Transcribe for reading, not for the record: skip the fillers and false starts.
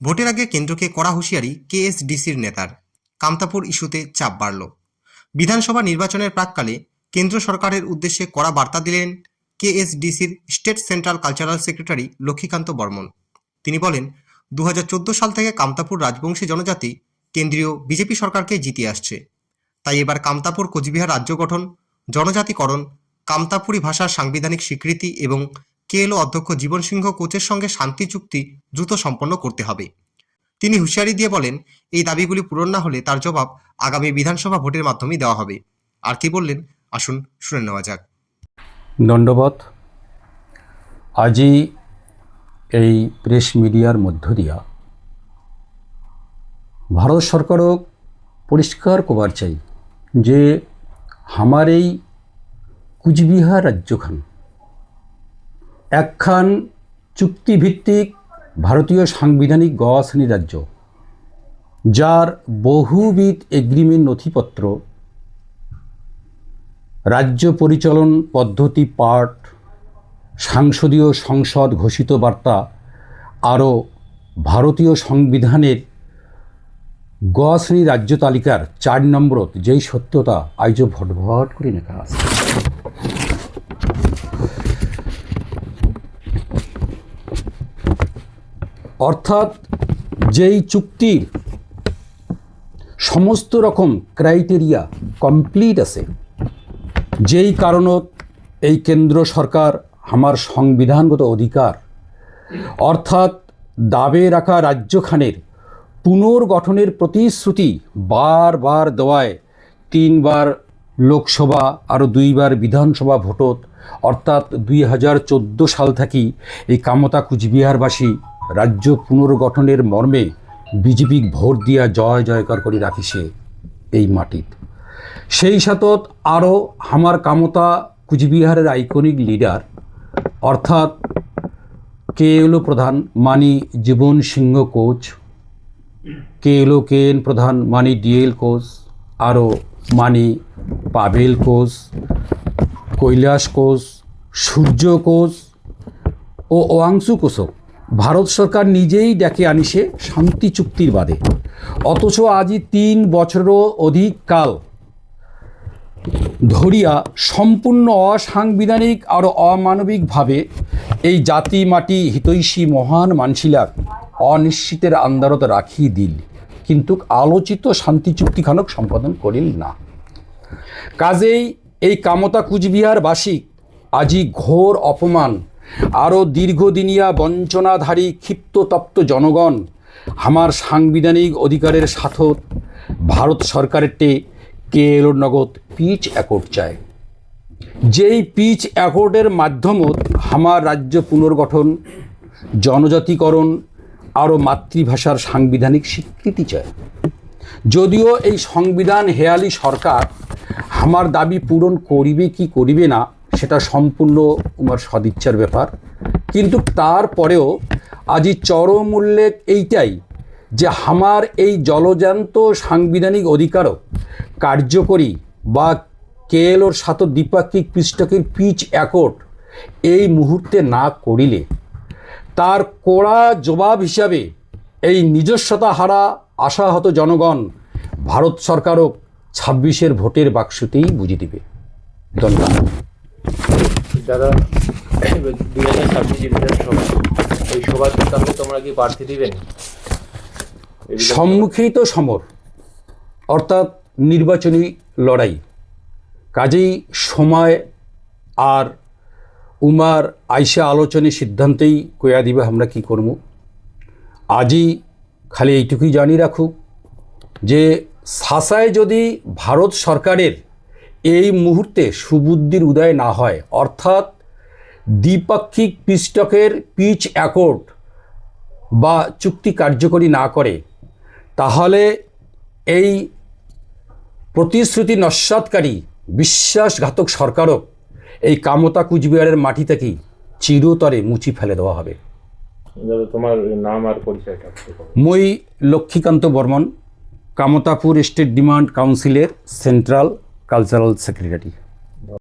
ভোটের আগে কেন্দ্রকে কড়া হুঁশিয়ারি কেএসডিসির নেতার। কামতাপুর ইস্যুতে চাপ বাড়ল। বিধানসভা নির্বাচনের প্রাক্কালে কেন্দ্র সরকারের উদ্দেশ্যে কড়া বার্তা দিলেন কেএসডিসির state central cultural secretary Lakshmikanta Barman. তিনি বলেন, 2014 সাল থেকে কামতাপুর রাজবংশী জনজাতি কেন্দ্রীয় বিজেপি সরকারকে জিতিয়ে আসছে। তাই এবার কামতাপুর কোচবিহার রাজ্য গঠন, জনজাতিকরণ, কামতাপুরি ভাষার সাংবিধানিক স্বীকৃতি এবং কেএলও অধ্যক্ষ জীবন সিংহ কোচের সঙ্গে শান্তি চুক্তি দ্রুত সম্পন্ন করতে হবে। তিনি হুঁশিয়ারি দিয়ে বলেন, এই দাবিগুলি পূরণ না হলে তার জবাব আগামী বিধানসভা ভোটের মাধ্যমেই দেওয়া হবে। আর কি বললেন আসুন শুনে নেওয়া যাক। দণ্ডবত। আজি এই প্রেস মিডিয়ার মধ্য দিয়া ভারত সরকারও পরিষ্কার কবার চাই যে আমার এই কুচবিহার রাজ্যখান একখান চুক্তিভিত্তিক ভারতীয় সাংবিধানিক গ শ্রেণী রাজ্য, যার বহুবিধ এগ্রিমেন্ট নথিপত্র, রাজ্য পরিচালন পদ্ধতি পাঠ, সাংসদীয় সংসদ ঘোষিত বার্তা আরও ভারতীয় সংবিধানের গ শ্রেণী রাজ্য তালিকার 4 নম্বরত যেই সত্যতা আইজ ভটভট করে লেখা আছে। অর্থাৎ যেই চুক্তির সমস্ত রকম ক্রাইটেরিয়া কমপ্লিট আছে, যেই কারণত এই কেন্দ্র সরকার আমার সংবিধানগত অধিকার অর্থাৎ দাবে রাখা রাজ্যখানের পুনর্গঠনের প্রতিশ্রুতি বারবার দেওয়ায় 3 বার লোকসভা আরও 2 বার বিধানসভা ভোটত অর্থাৎ 2014 সাল থেকে এই কামতা কুচবিহারবাসী রাজ্য পুনর্গঠনের মর্মে বিজেপি ভোট দিয়া জয় জয়কার করে রাখিছে এই মাটিত। সেই সাথত আরও আমার কামতা কুচবিহারের আইকনিক লিডার অর্থাৎ কেএলও প্রধান মানি জীবন সিংহ কোচ, কেএলও কেএন প্রধান মানি ডিএল কোচ, আরও মানি পাভেল কোচ, কৈলাস কোচ, সূর্য কোচ ও অংশু কোচক ভারত সরকার নিজেই ডেকে আনিছে শান্তি চুক্তির বাদে। অথচ আজি 3 বছরেরও অধিক কাল ধরিয়া সম্পূর্ণ অসাংবিধানিক আর অমানবিকভাবে এই জাতি মাটি হিতৈষী মহান মানসিলাক অনিশ্চিতের আন্দারত রাখি দিল, কিন্তু আলোচিত শান্তি চুক্তিখানক সম্পাদন করিল না। কাজেই এই কামতা কুচবিহারবাসী আজি ঘোর অপমান আরও দীর্ঘদিনিয়া বঞ্চনাধারী ক্ষিপ্ত তপ্ত জনগণ আমার সাংবিধানিক অধিকারের সাথত ভারত সরকারেরটে কেএলওর নগদ পিচ অ্যাকর্ড চায়। যেই পিচ অ্যাকর্ডের মাধ্যমত আমার রাজ্য পুনর্গঠন, জনজাতিকরণ আরও মাতৃভাষার সাংবিধানিক স্বীকৃতি চায়। যদিও এই সংবিধান হেয়ালি সরকার আমার দাবি পূরণ করিবে কি করিবে না সেটা সম্পূর্ণ আমার সদিচ্ছার ব্যাপার, কিন্তু তারপরেও আজি চরম উল্লেখ এইটাই যে আমার এই জলজান্ত সাংবিধানিক অধিকারও কার্যকরী বা কেএলওর সাথে দ্বিপাক্ষিক পৃষ্ঠকের পিচ অ্যাকর্ড এই মুহূর্তে না করিলে তার কড়া জবাব হিসাবে এই নিজস্বতা হারা আশাহত জনগণ ভারত সরকারও 26-এর ভোটের বাক্সতেই বুঝে দিবে। ধন্যবাদ। দাদা, 2026 বিধানসভা এই সভার তাহলে তোমরা কি প্রার্থী দিবেন? সম্মুখেই তো সমর অর্থাৎ নির্বাচনী লড়াই। কাজেই সময় আর উমার আইসা আলোচনার সিদ্ধান্তেই কয়া দিবে আমরা কি করব। আজই খালি এইটুকুই জানি রাখুক যে শাসায় যদি ভারত সরকারের এই মুহূর্তে সুবুদ্ধির উদয় না হয়, অর্থাৎ দ্বিপাক্ষিক পৃষ্ঠকের পিচ অ্যাকর্ড বা চুক্তি কার্যকরী না করে, তাহলে এই প্রতিশ্রুতি নস্যাৎকারী বিশ্বাসঘাতক সরকারও এই কামতা কুচবিহারের মাটি থেকেই চিরতরে মুছি ফেলে দেওয়া হবে। তোমার নাম আর পরিচয়টা? মই লক্ষ্মীকান্ত বর্মন, কামতাপুর স্টেট ডিমান্ড কাউন্সিলের সেন্ট্রাল কালচারাল সেক্রেটারি।